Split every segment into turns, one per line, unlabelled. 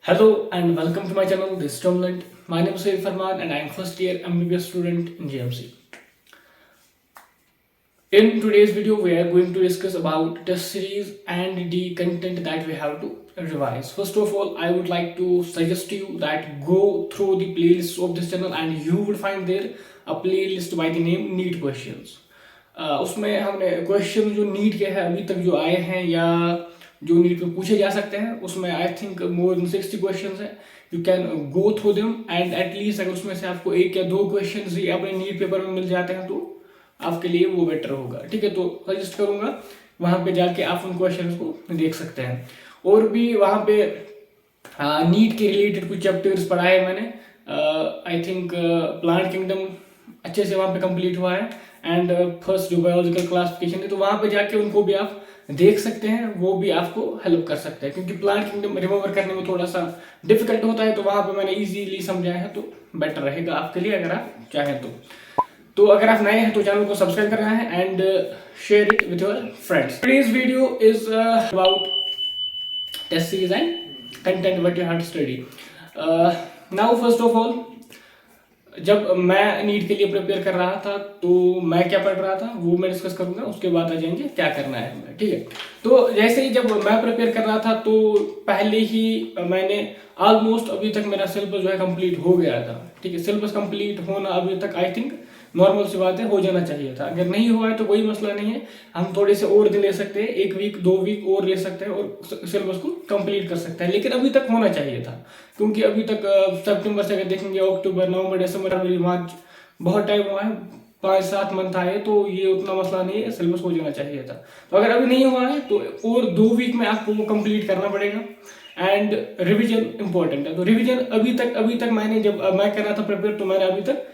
Hello and welcome to my channel. This is Tomland. My name is Sayyid Farman and I am first year MBBS student in GMC. In today's video, we are going to discuss about test series and the content that we have to revise. First of all, I would like to suggest to you that go through the playlist of this channel and you will find there a playlist by the name NEET Questions. उसमें हमने question जो NEET के हैं अभी तक जो आए हैं या जो नीट पे पूछे जा सकते हैं उसमें I think more than 60 questions हैं. You can go through them and at least अगर उसमें से आपको एक या दो क्वेश्चंस ही अपने नीट पेपर में मिल जाते हैं तो आपके लिए वो बेटर होगा. ठीक है, तो सजेस्ट करूंगा वहां पे जाके आप उन क्वेश्चंस को देख सकते हैं. और भी वहां पे नीट के रिलेटेड कुछ चैप्टर्स पढ़ाए मैंने. आई थिंक प्लांट किंगडम अच्छे से वहाँ पे कंप्लीट हुआ है एंड फर्स्ट जो बायोलॉजिकल क्लासिफिकेशन है तो वहाँ पे जाके उनको भी आप देख सकते हैं. वो भी आपको हेल्प कर सकता है क्योंकि प्लांट किंगडम रिमेंबर करने में थोड़ा सा डिफिकल्ट होता है, तो वहाँ पे मैंने इजीली समझाया है तो बेटर रहेगा आपके लिए अगर आप चाहें तो अगर आप नए हैं तो चैनल को सब्सक्राइब करना है and share it with your friends. Today's video is about test series and content what you have to study. Now first of all, जब मैं नीट के लिए प्रिपेयर कर रहा था तो मैं क्या पढ़ रहा था वो मैं डिस्कस करूंगा. उसके बाद आ जाएंगे क्या करना है हमें. ठीक है, तो जैसे ही जब मैं प्रिपेयर कर रहा था तो पहले ही मैंने ऑलमोस्ट अभी तक मेरा सिलेबस जो है कंप्लीट हो गया था. ठीक है, सिलेबस कंप्लीट होना अभी तक आई थिंक नॉर्मल सी बात है, हो जाना चाहिए था. अगर नहीं हुआ है तो कोई मसला नहीं है, हम थोड़े से और दिन ले सकते हैं, एक वीक 2 वीक और ले सकते हैं और सिलेबस को कंप्लीट कर सकते हैं. लेकिन अभी तक होना चाहिए था क्योंकि अभी तक सितंबर से अगर देखेंगे अक्टूबर नवंबर दिसंबर फरवरी मार्च बहुत टाइम हुआ है, 5-7 मंथ आए, तो ये उतना मसला नहीं है, सिलेबस हो जाना चाहिए था. तो अगर अभी नहीं हुआ है तो और 2 वीक में आपको वो कंप्लीट करना पड़ेगा. एंड रिवीजन इंपॉर्टेंट है, तो रिवीजन अभी तक मैंने जब मैं कर रहा था प्रिपेयर तो मैंने अभी तक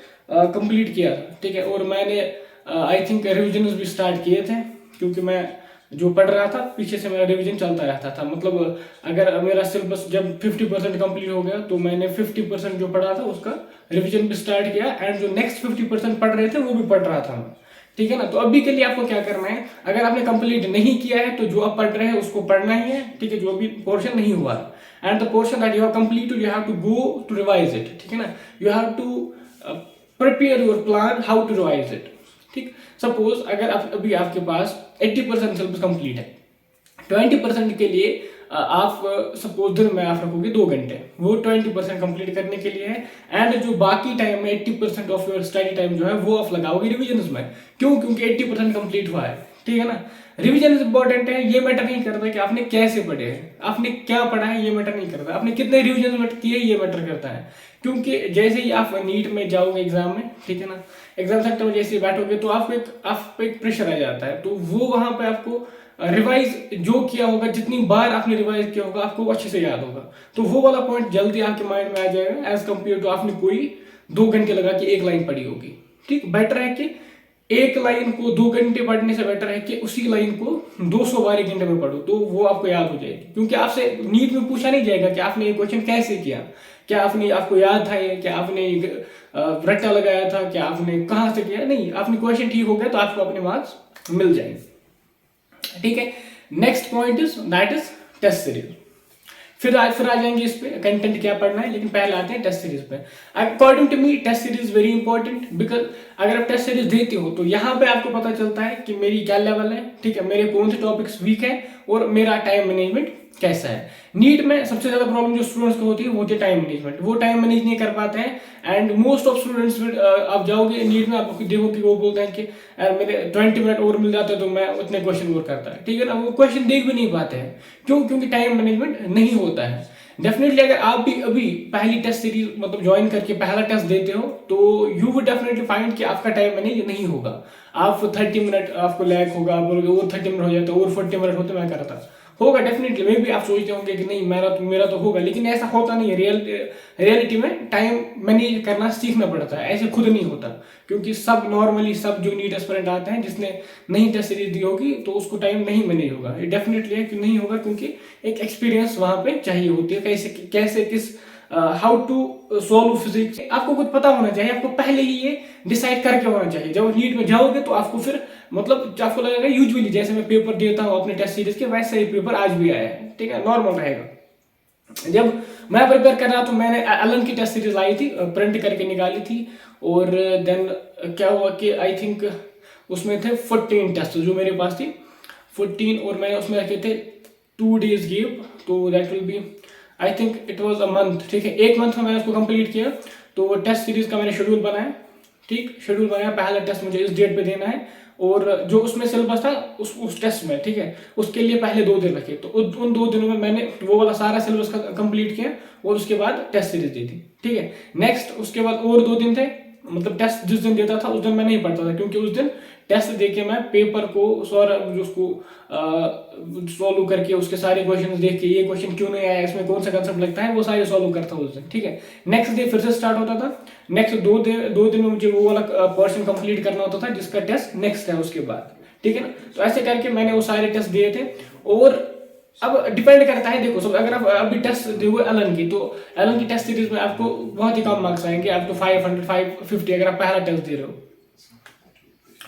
कंप्लीट किया था. ठीक है, और मैंने आई थिंक रिविजन भी स्टार्ट किए थे क्योंकि मैं जो पढ़ रहा था पीछे से मेरा रिवीजन चलता रहता था. मतलब अगर मेरा सिलेबस जब 50% कंप्लीट हो गया तो मैंने 50% जो पढ़ा था उसका रिवीजन भी स्टार्ट किया एंड जो नेक्स्ट 50% पढ़ रहे थे वो भी पढ़ रहा था मैं. ठीक है ना, तो अभी के लिए आपको क्या करना है, अगर आपने कंप्लीट नहीं किया है तो जो आप पढ़ रहे हैं उसको पढ़ना ही है. ठीक है, जो भी पोर्शन नहीं हुआ and the portion that you have completed you have to go to revise it. ठीक है ना, you have to prepare your plan how to revise it. ठीक, सपोज अगर आप अभी आपके पास 80% सिलेबस कंप्लीट है, 20% के लिए आप सपोज दिन में आप रखोगे 2 घंटे, वो 20% कंप्लीट करने के लिए है. एंड जो बाकी टाइम में 80% ऑफ योर स्टडी टाइम जो है वो आप लगाओगे रिविजन में. क्यों? क्योंकि 80% कंप्लीट हुआ है. ठीक है ना, रिवीजन इंपॉर्टेंट है. ये मैटर नहीं करता कि आपने कैसे पढ़े हैं, आपने क्या पढ़ा है, ये मैटर नहीं करता. आपने कितने रिवीजन किए ये मैटर करता है. क्योंकि जैसे ही आप नीट में जाओगे एग्जाम में, ठीक है ना, एग्जाम सेंटर में जैसे ही बैठोगे तो आपको एक प्रेशर आ जाता है. तो वो वहां पे आपको रिवाइज जो किया होगा, जितनी बार आपने रिवाइज किया होगा आपको अच्छे से याद होगा. तो वो वाला पॉइंट जल्दी आपके माइंड में आ जाएगा एज कम्पेयर टू आपने कोई 2 घंटे लगा के एक लाइन पढ़ी होगी. ठीक, बेटर है कि एक लाइन को 2 घंटे पढ़ने से बेटर है कि उसी लाइन को 200 बार 1 घंटे में पढ़ो तो वो आपको याद हो जाएगी. क्योंकि आपसे नीट में पूछा नहीं जाएगा कि आपने ये क्वेश्चन कैसे किया, क्या आपको याद था ये, क्या आपने रट्टा लगाया था, क्या आपने कहाँ से किया. नहीं, आपने क्वेश्चन ठीक हो गया तो आपको अपने मार्क्स मिल जाएंगे. ठीक है, next point is that is test series. फिर आ जाएंगे इस पे कंटेंट क्या पढ़ना है, लेकिन पहले आते हैं टेस्ट सीरीज पे. According to me test series very important because अगर आप टेस्ट सीरीज देते हो तो यहाँ पे आपको पता चलता है कि मेरी क्या लेवल है. ठीक है, मेरे कौन से टॉपिक्स वीक है और मेरा टाइम मैनेजमेंट कैसा है. नीट में सबसे ज्यादा प्रॉब्लम जो स्टूडेंट्स को होती है वो होती है टाइम मैनेजमेंट. वो टाइम मैनेज नहीं कर पाते हैं एंड मोस्ट ऑफ स्टूडेंट्स आप जाओगे नीट में आपको देखो कि वो बोलते हैं कि मेरे 20 मिनट और मिल जाते हैं तो मैं उतने क्वेश्चन और करता है. ठीक है ना, वो क्वेश्चन देख भी नहीं पाते हैं. क्यों? क्योंकि टाइम मैनेजमेंट नहीं होता है. डेफिनेटली अगर आप भी अभी पहली टेस्ट सीरीज मतलब ज्वाइन करके पहला टेस्ट देते हो तो यू विल डेफिनेटली फाइंड कि आपका टाइम मैनेज नहीं होगा. आप 30 मिनट आपको लैग होगा, आप बोलोगे और 30 मिनट हो जाते और 40 मिनट होते मैं करता होगा. डेफिनेटली मे भी आप सोचते होंगे कि नहीं मेरा तो होगा, लेकिन ऐसा होता नहीं है. रियलिटी में टाइम मैनेज करना सीखना पड़ता है, ऐसे खुद नहीं होता. क्योंकि सब नॉर्मली सब जो नीट एस्पिरेंट आते हैं जिसने नहीं टेस्ट सीरीज दी होगी तो उसको टाइम नहीं मैनेज होगा. ये डेफिनेटली है कि नहीं होगा क्योंकि एक एक्सपीरियंस वहां पे चाहिए होती है. कैसे किस हाउ टू सॉल्व फिजिक्स आपको कुछ पता होना चाहिए. आपको पहले ही ये डिसाइड करके होना चाहिए. जब नीट में जाओगे तो आपको फिर मतलब आपको लगेगा यूजुअली जैसे मैं पेपर देता हूँ अपने टेस्ट सीरीज के वैसे ही पेपर आज भी आया है. ठीक है, नॉर्मल रहेगा. जब मैं प्रिपेयर कर रहा तो मैंने एलन की टेस्ट सीरीज लाई थी, प्रिंट करके निकाली थी। और देन क्या हुआ कि आई थिंक उसमें थे 14 टेस्ट जो मेरे पास थी 14, और मैंने उसमें रखे थे 2 days गिव, तो that will be I think it was a month. ठीक है, 1 मंथ में मैंने उसको कंप्लीट किया। तो टेस्ट सीरीज का मैंने शेड्यूल बनाया, ठीक, शेड्यूल बनाया, पहला टेस्ट मुझे इस डेट पे देना है, और जो उसमें सिलेबस था उस टेस्ट में, ठीक है, उसके लिए पहले 2 दिन रखे। तो उन 2 दिनों में मैंने वो वाला सारा सिलेबस कंप्लीट किया और उसके बाद टेस्ट सीरीज दी थी। ठीक है, नेक्स्ट उसके बाद और 2 दिन थे, मतलब टेस्ट जिस दिन देता था उस दिन मैं नहीं पढ़ता था, क्योंकि उस दिन टेस्ट दे के मैं पेपर को उसको सॉल्व करके उसके सारे क्वेश्चन देख के ये क्वेश्चन क्यों नहीं आया, इसमें कौन सा कंसेप्ट लगता है, वो सारे सॉल्व करता उस दिन। ठीक है, नेक्स्ट डे फिर से स्टार्ट होता था। नेक्स्ट 2 दिन में मुझे वो वाला पोर्शन कंप्लीट करना होता था जिसका टेस्ट नेक्स्ट है उसके बाद। ठीक है ना, तो ऐसे करके मैंने वो सारे टेस्ट दिए थे। और अब डिपेंड करता है, देखो सब, अगर आप अभी टेस्ट दोगे एलन की, तो एलन की टेस्ट सीरीज में आपको बहुत ही कम मार्क्स आएंगे, आपको 500 550 अगर आप पहला टेस्ट दे रहे हो,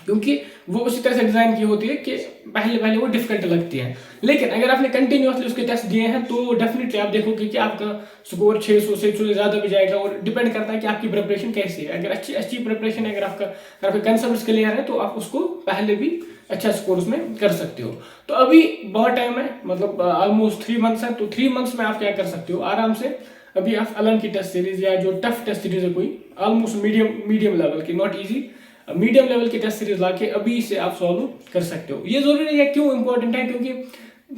क्योंकि वो उसी तरह से डिजाइन की होती है कि पहले पहले वो डिफिकल्ट लगती है। लेकिन अगर आपने कंटिन्यूअसली उसके टेस्ट दिए हैं तो डेफिनेटली आप देखोगे कि आपका स्कोर 600 से ज्यादा भी जाएगा। और डिपेंड करता है कि आपकी प्रिपरेशन कैसी है। अगर अच्छी प्रिपरेशन है, अगर आपके कंसेप्ट क्लियर है, तो आप उसको पहले भी अच्छा स्कोर उसमें कर सकते हो। तो अभी बहुत टाइम है, मतलब ऑलमोस्ट 3 मंथ्स है, तो 3 मंथ्स में आप क्या कर सकते हो आराम से। अभी आप एलन की टेस्ट सीरीज या जो टफ टेस्ट सीरीज है कोई ऑलमोस्ट मीडियम लेवल की, नॉट इजी, मीडियम लेवल की टेस्ट सीरीज लाके अभी से आप सॉल्व कर सकते हो। ये जरूरी है, क्यों इंपॉर्टेंट है, क्योंकि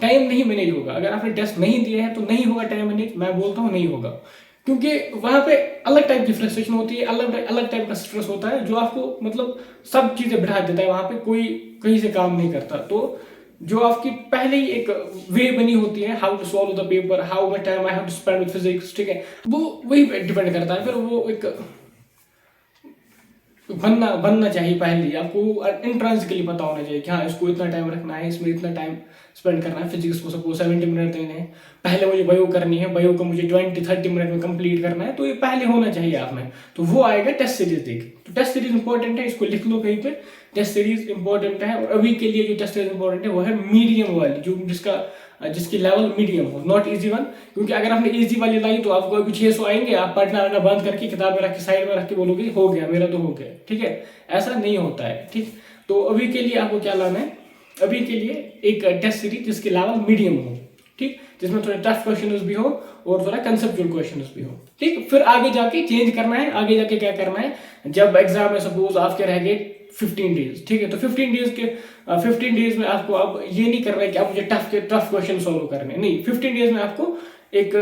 टाइम नहीं मैनेज होगा। अगर आपने टेस्ट नहीं दिए हैं तो नहीं होगा टाइम मैनेज, मैं बोलता हूँ नहीं होगा, क्योंकि वहां पे अलग टाइप की फ्रस्ट्रेशन होती है, अलग टाइप का स्ट्रेस होता है, जो आपको मतलब सब चीजें बढ़ा देता है। वहां पे कोई कहीं से काम नहीं करता। तो जो आपकी पहले ही एक वे बनी होती है, how to solve the paper, how much time I have to spend with physics, ठीक है, वो वही डिपेंड करता है। फिर वो एक बनना चाहिए। पहले ही आपको एंट्रेंस के लिए पता होना चाहिए कि हाँ इसको इतना टाइम रखना है, इसमें इतना टाइम स्पेंड करना है। फिजिक्स को सपोज 70 मिनट देने हैं, पहले मुझे बायो करनी है, बायो को मुझे 20-30 मिनट में कंप्लीट करना है, तो ये पहले होना चाहिए आप में। तो वो आएगा टेस्ट सीरीज देख। तो टेस्ट सीरीज इंपॉर्टेंट है, इसको लिख लो कहीं पे, टेस्ट सीरीज इंपॉर्टेंट है। और अभी के लिए जो टेस्ट सीरीज इंपॉर्टेंट है वो है मीडियम वाली, जो जिसकी लेवल मीडियम हो, नॉट इजी वन। क्योंकि अगर आपने इजी वाली लाई तो आपको अभी 600 आएंगे, आप पढ़ना वढ़ना बंद करके किताब में रख के साइड में रख के बोलोगे हो गया मेरा तो हो गया। ठीक है, ऐसा नहीं होता है। ठीक, तो अभी के लिए आपको क्या लाना है, अभी के लिए एक टेस्ट सीरीज जिसकी लेवल मीडियम हो, ठीक, जिसमें थोड़े टफ क्वेश्चन भी हो और थोड़ा कंसेप्चुअल क्वेश्चन भी हो। ठीक, फिर आगे जाके चेंज करना है। आगे जाके क्या करना है, जब एग्जाम में सपोज आपके रह गए 15 डेज, ठीक है, तो 15 डेज में आपको अब ये नहीं करना है कि आप मुझे टफ क्वेश्चन सॉल्व करने, नहीं, 15 डेज में आपको एक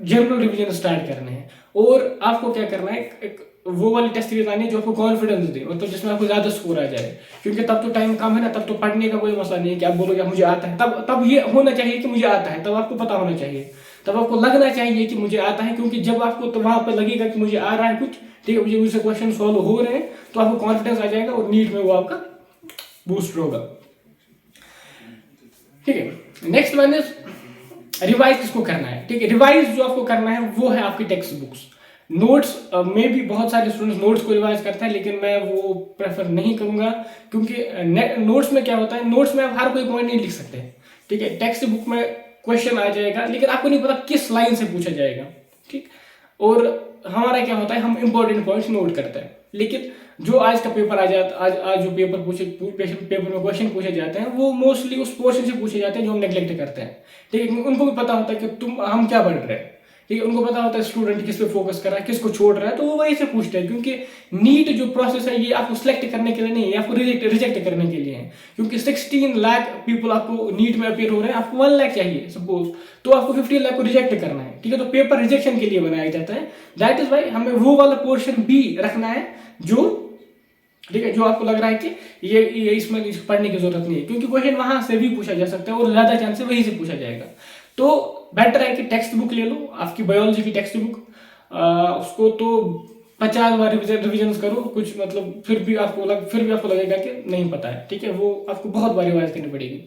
जनरल रिवीजन स्टार्ट करने हैं। और आपको क्या करना है, एक वो वाली टेस्ट सीरीज आनी है जो आपको कॉन्फिडेंस दे, मतलब जिसमें आपको ज्यादा स्कोर आ जाए। क्योंकि तब तो टाइम कम है ना, तब तो पढ़ने का कोई मसला नहीं है कि आप बोलोगे मुझे आता है। तब ये होना चाहिए कि मुझे आता है, तब आपको पता होना चाहिए, तब आपको लगना चाहिए कि मुझे आता है। क्योंकि जब आपको तो वहां पर लगेगा कि मुझे आ रहा है कुछ, ठीक है, मुझे मुझसे क्वेश्चन सॉल्व हो रहे हैं, तो आपको कॉन्फिडेंस आ जाएगा और नीट में वो आपका बूस्ट होगा। ठीक है, नेक्स्ट वन इज रिवाइज किसको करना है। ठीक है, रिवाइज जो आपको करना है वो है आपकी टेक्स्ट बुक्स। नोट्स में भी बहुत सारे स्टूडेंट्स नोट्स को रिवाइज करते हैं, लेकिन मैं वो प्रेफर नहीं करूंगा। क्योंकि नोट्स में क्या होता है, नोट्स में आप हर कोई पॉइंट नहीं लिख सकते। ठीक है, टेक्स्ट बुक में क्वेश्चन आ जाएगा, लेकिन आपको नहीं पता किस लाइन से पूछा जाएगा। ठीक, और हमारा क्या होता है, हम इंपॉर्टेंट पॉइंट्स नोट करते हैं। लेकिन जो आज का पेपर आ जाता, आज जो पेपर में क्वेश्चन पूछे जाते हैं वो मोस्टली उस पोर्शन से पूछे जाते हैं जो हम नेग्लेक्ट करते हैं। ठीक है, उनको भी पता होता है कि हम क्या पढ़ रहे हैं। ठीक है, उनको पता होता है स्टूडेंट किस पे फोकस कर रहा है, किसको छोड़ रहा है, तो वो वही से पूछते हैं। क्योंकि नीट जो प्रोसेस है ये आपको सिलेक्ट करने के लिए नहीं है, आपको रिजेक्ट करने के लिए है। क्योंकि 16 लाख पीपल आपको नीट में अपियर हो रहे हैं, आपको 1 लाख चाहिए सपोज, तो आपको 15 लाख को रिजेक्ट करना है। ठीक है, तो पेपर रिजेक्शन के लिए बनाया जाता है। दैट इज वाई हमें वो वाला पोर्शन भी रखना है जो, ठीक है, जो आपको लग रहा है कि ये इसमें पढ़ने की जरूरत नहीं है, क्योंकि क्वेश्चन वहां से भी पूछा जा सकता है और ज्यादा चांस वहीं से पूछा जाएगा। तो बेटर है कि टेक्स्ट बुक ले लो, आपकी बायोलॉजी की टेक्स्ट बुक, उसको तो 50 बार रिविजन करो कुछ, मतलब फिर भी आपको लगेगा कि नहीं पता है। ठीक है, वो आपको बहुत बार रिवाइज करनी पड़ेगी।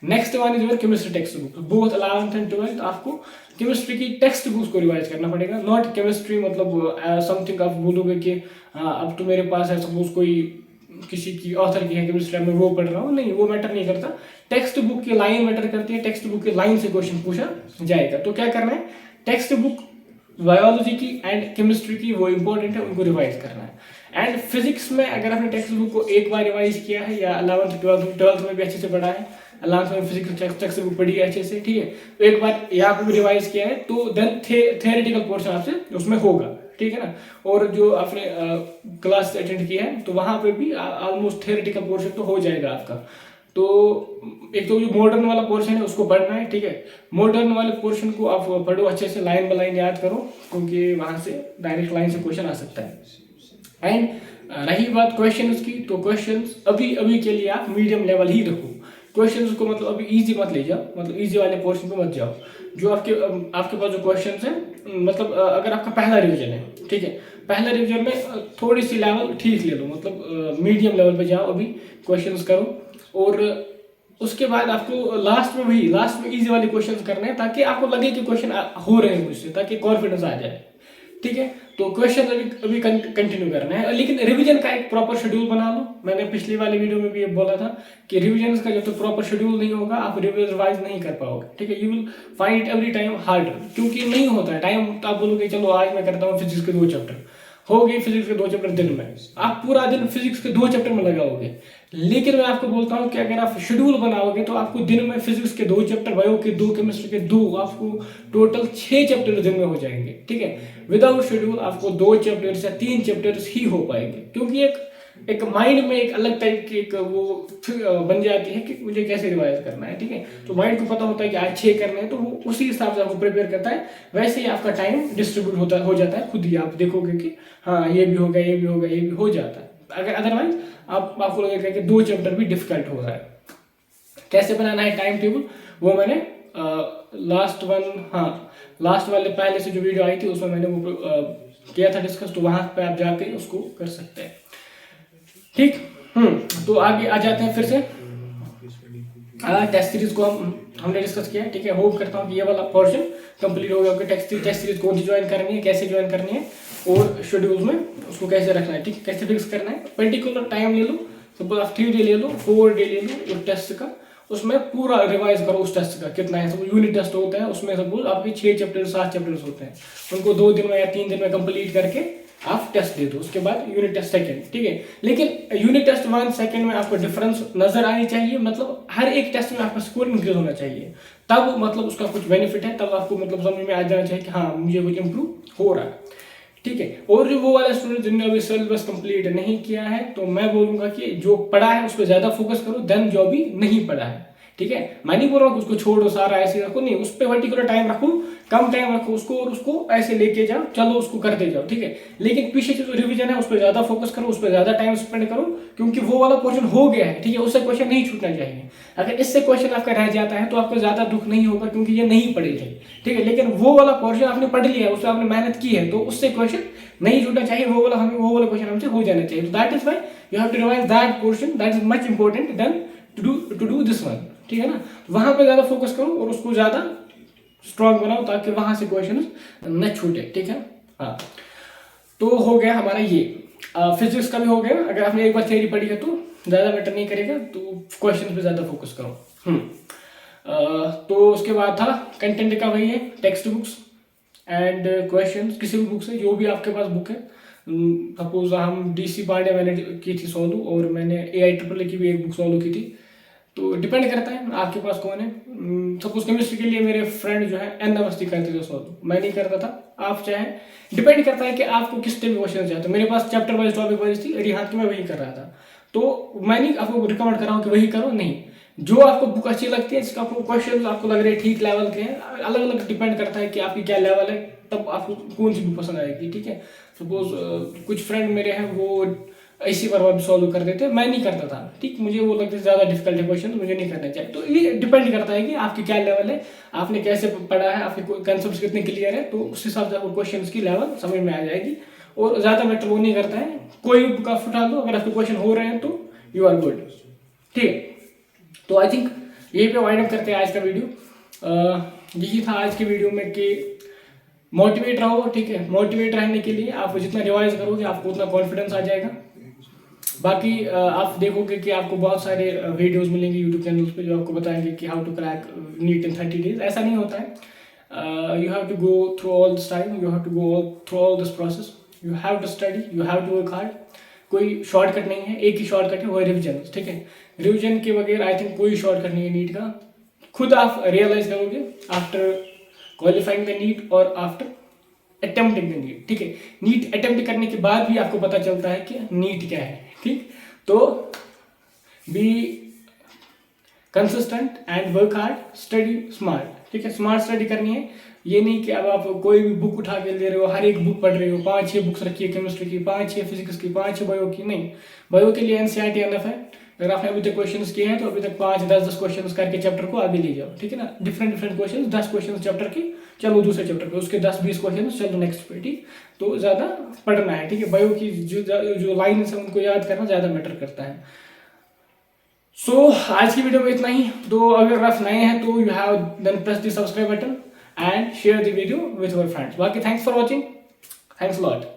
Next one is your chemistry text book. Both 11th and 12th आपको केमिस्ट्री की टेक्स्ट बुक्स को रिवाइज करना पड़ेगा। नॉट केमिस्ट्री मतलब समथिंग आप बोलोगे कि अब तो मेरे पास है सपोज कोई किसी की ऑथर की है केमिस्ट्री में वो पढ़ रहा हूँ, नहीं, वो मैटर नहीं करता। टेक्स्ट बुक की लाइन मैटर करती है, टेक्स्ट बुक की लाइन से क्वेश्चन पूछा जाएगा। तो क्या करना है, टेक्स्ट बुक बायोलॉजी की एंड केमिस्ट्री की वो इंपॉर्टेंट है, उनको रिवाइज करना है। एंड फिजिक्स में अगर आपने टेक्स्ट बुक को एक बार रिवाइज किया है या 11th 12th में भी अच्छे से पढ़ा है, 11th में फिजिक्स टेक्स्ट बुक पढ़ी है अच्छे से, ठीक है, तो एक बार यहाँ पे भी रिवाइज किया है तो देन थियोरेटिकल पोर्शन आपसे उसमें होगा, ठीक है ना। और जो आपने क्लास अटेंड किया है तो वहाँ पे भी ऑलमोस्ट थियोरेटिकल पोर्शन तो हो जाएगा आपका। तो एक तो जो मॉडर्न वाला पोर्शन है उसको पढ़ना है, ठीक है। मॉडर्न वाले पोर्शन को आप पढ़ो अच्छे से, लाइन बाय लाइन याद करो, क्योंकि वहाँ से डायरेक्ट लाइन से क्वेश्चन आ सकता है। एंड रही बात क्वेश्चंस की, तो क्वेश्चंस अभी अभी के लिए आप मीडियम लेवल ही रखो। क्वेश्चंस को मतलब अभी इजी मत ले जाओ, मतलब इजी वाले पोर्शन पे मत जाओ। जो आपके पास जो क्वेश्चंस हैं, मतलब अगर आपका पहला रिवीजन है, ठीक है, पहला रिवीजन में थोड़ी सी लेवल ठीक ले लो, मतलब मीडियम लेवल पे जाओ, अभी क्वेश्चंस करो। और उसके बाद आपको लास्ट में इजी वाले क्वेश्चंस करने हैं, ताकि आपको लगे कि क्वेश्चन हो रहे हैं मुझसे, ताकि कॉन्फिडेंस आ जाए, ठीक है। तो क्वेश्चन अभी कंटिन्यू करना है, लेकिन रिवीजन का एक प्रॉपर शेड्यूल बना लो। मैंने पिछली वाले वीडियो में भी ये बोला था कि रिवीजन का जब तक प्रॉपर शेड्यूल नहीं होगा आप रिवाइज नहीं कर पाओगे, ठीक है। You will find it every time hard, क्योंकि नहीं होता है टाइम। तो आप बोलोगे चलो आज मैं करता हूँ फिजिक्स के 2 चैप्टर, हो गई फिजिक्स के 2 चैप्टर दिन में, आप पूरा दिन फिजिक्स के 2 चैप्टर में लगाओगे। लेकिन मैं आपको बोलता हूँ कि अगर आप शेड्यूल बनाओगे तो आपको दिन में फिजिक्स के 2 चैप्टर, बायो के 2, केमिस्ट्री के 2, आपको टोटल 6 चैप्टर दिन में हो जाएंगे, ठीक है। विदाउट शेड्यूल आपको 2 चैप्टर्स या 3 चैप्टर्स ही हो पाएंगे, क्योंकि एक माइंड में एक अलग टाइप की एक वो बन जाती है कि मुझे कैसे रिवाइज करना है, ठीक है। तो माइंड को पता होता है कि आज 6 करने हैं, तो वो उसी हिसाब से आपको प्रिपेयर करता है। वैसे ही आपका टाइम डिस्ट्रीब्यूट हो जाता है, खुद ही आप देखोगे कि हाँ ये भी होगा, ये भी होगा, ये भी हो जाता है। अगर अदरवाइज आपको लगेगा कि 2 चैप्टर भी डिफिकल्ट हो रहा है। कैसे बनाना है टाइम टेबल, वो मैंने लास्ट वाले पहले से जो वीडियो आई थी उसमें मैंने वो किया था डिस्कस, तो वहां पे आप जाके उसको कर सकते हैं, ठीक। तो आगे आ जाते हैं फिर से। टेस्ट सीरीज को हमने डिस्कस किया, ठीक है। होप करता हूँ कि ये वाला पोर्शन कंप्लीट हो गया कि टेस्ट सीरीज कौन सी ज्वाइन करनी है, कैसे ज्वाइन करनी है, और शेड्यूल में उसको कैसे रखना है, ठीक है, कैसे फिक्स करना है। पर्टिकुलर टाइम ले लो, सपोज आप 3 डे ले लो, 4 डे ले लो एक टेस्ट का, उसमें पूरा रिवाइज करो उस टेस्ट का कितना है। सपोज यूनिट टेस्ट होता है, उसमें सपोज आपके 6 चैप्टर 7 चैप्टर्स होते हैं, उनको 2 दिन में या 3 दिन में कंप्लीट करके आप टेस्ट दे दो। उसके बाद यूनिट टेस्ट सेकंड, ठीक है। लेकिन यूनिट टेस्ट 1 सेकंड में आपको डिफरेंस नजर आनी चाहिए, मतलब हर एक टेस्ट में आपका स्कोर इंक्रीज होना चाहिए, तब मतलब उसका कुछ बेनिफिट है, तब आपको मतलब समझ में आ जाना चाहिए कि हाँ मुझे कुछ इंप्रूव हो रहा है, ठीक है। और जो वो वाले स्टूडेंट जिन्होंने अभी सिलेबस कंप्लीट नहीं किया है, तो मैं बोलूंगा कि जो पढ़ा है उस पर ज्यादा फोकस करो देन जो भी नहीं पढ़ा है, ठीक है। मैं नहीं बोल रहा हूँ कि उसको छोड़ो सारा ऐसे रखो, नहीं, उस पर पर्टिकुलर टाइम रखो, कम टाइम रखो उसको, और उसको ऐसे लेके जाओ, चलो उसको करते जाओ, ठीक है। लेकिन पीछे जो रिवीजन है उस पर ज्यादा फोकस करो, उस पर ज्यादा टाइम स्पेंड करो, क्योंकि वो वाला क्वेश्चन हो गया है, ठीक है, उससे क्वेश्चन नहीं छूटना चाहिए। अगर इससे क्वेश्चन आपका रह जाता है तो आपको ज्यादा दुख नहीं होगा, क्योंकि ये नहीं पढ़े थे, ठीक है। लेकिन वो वाला क्वेश्चन आपने पढ़ लिया है, उससे आपने मेहनत की है, तो उससे क्वेश्चन नहीं छूटना चाहिए, वो वाला क्वेश्चन हमसे हो जाना चाहिए। That is why you have to revise that portion, that is much important then to do this one, ठीक है ना। वहां पे ज्यादा फोकस करो और उसको ज्यादा स्ट्रॉन्ग बनाओ, ताकि वहां से क्वेश्चन न छूटे, ठीक है। हाँ, तो हो गया हमारा ये फिजिक्स का भी हो गया। अगर आपने एक बार थ्योरी पढ़ी है तो ज्यादा मैटर नहीं करेगा, तो क्वेश्चन पे ज्यादा फोकस करो। तो उसके बाद था कंटेंट का, वही है टेक्स्ट बुक्स एंड क्वेश्चंस, किसी भी बुक से, जो भी आपके पास बुक है। सपोज हम DC पांडे मैंने की थी सोलू, और मैंने AI की भी एक बुक सोलू की थी, तो डिपेंड करता है आपके पास कौन है। सपोज केमिस्ट्री के लिए मेरे फ्रेंड जो है N अवस्थी करते थे सोलू, मैं नहीं करता था, आप चाहे, डिपेंड करता है कि आपको किस टाइप क्वेश्चन चाहते हो। मेरे पास चैप्टर वाइज टॉपिक वाइज थी, रिहान की मैं वही कर रहा था, तो मैं नहीं आपको रिकमेंड कर रहा हूँ कि वही करो, नहीं, जो आपको बुक अच्छी लगती है, जिसका आपको क्वेश्चन आपको लग रहे हैं ठीक लेवल के हैं, अलग अलग डिपेंड करता है कि आपकी क्या लेवल है, तब आपको कौन सी बुक पसंद आएगी, ठीक है। सपोज कुछ फ्रेंड मेरे हैं वो ऐसी बार सॉल्व कर देते, मैं नहीं करता था, ठीक, मुझे वो लगता है ज्यादा डिफिकल्ट है क्वेश्चन, तो मुझे नहीं करना चाहिए। तो ये डिपेंड करता है कि आपकी क्या लेवल है, आपने कैसे पढ़ा है, आपके कंसेप्ट कितने क्लियर है, तो उस हिसाब से आपको क्वेश्चन की लेवल समझ में आ जाएगी। और ज्यादा मैटर वो नहीं करता है, कोई भी बुक आप उठा लो, अगर आपके क्वेश्चन हो रहे हैं तो यू आर गुड, ठीक है। तो आई थिंक यही पे वाइंड अप करते हैं आज का वीडियो। यही था आज के वीडियो में कि मोटिवेट रहो, ठीक है। मोटिवेट रहने के लिए आप जितना रिवाइज करोगे आपको उतना कॉन्फिडेंस आ जाएगा। बाकी आप देखोगे कि आपको बहुत सारे वीडियोस मिलेंगे यूट्यूब चैनल पे जो आपको बताएंगे कि how to crack NEET in 30 days. ऐसा नहीं होता है, you have to go through all this time, you have to go through all this process, you have to study, you have to work hard. कोई shortcut नहीं है, एक ही shortcut है, वो रिविजन. ठीक है, रिविजन के बगैर आई थिंक कोई शॉर्टकट नहीं है नीट का. खुद आप रियलाइज करोगे आफ्टर क्वालिफाइंग द नीट और आफ्टर अटेम्प्टिंग द नीट. ठीक है, नीट अटेम्प्ट करने के बाद भी आपको पता चलता है कि नीट क्या है. ठीक, तो be consistent and work hard, study smart. ठीक है, स्मार्ट स्टडी करनी है. ये नहीं कि अब आप कोई भी बुक उठा के ले रहे हो, हर एक बुक पढ़ रहे हो, 5-6 बुक्स रखी है केमिस्ट्री की, 5-6 फिजिक्स की, 5-6 बायो की. नहीं, बायो के लिए एनसीईआरटी एनएफ है. अगर आपने अभी तक क्वेश्चंस किए हैं तो अभी तक 5-10 क्वेश्चंस करके चैप्टर को आगे ले जाओ. ठीक है ना, डिफरेंट क्वेश्चंस, 10 क्वेश्चन चैप्टर के, चलो दूसरे चैप्टर पे, उसके 10-20 क्वेश्चन चलो नेक्स्ट पे. ठीक, तो ज़्यादा पढ़ना है. ठीक है, बायो की जो लाइन है उनको याद करना ज़्यादा मैटर करता है. सो आज की वीडियो में इतना ही. तो अगर आप नए हैं तो you have then press the subscribe button and share the video with your friends. बाकी thanks for watching. Thanks a lot.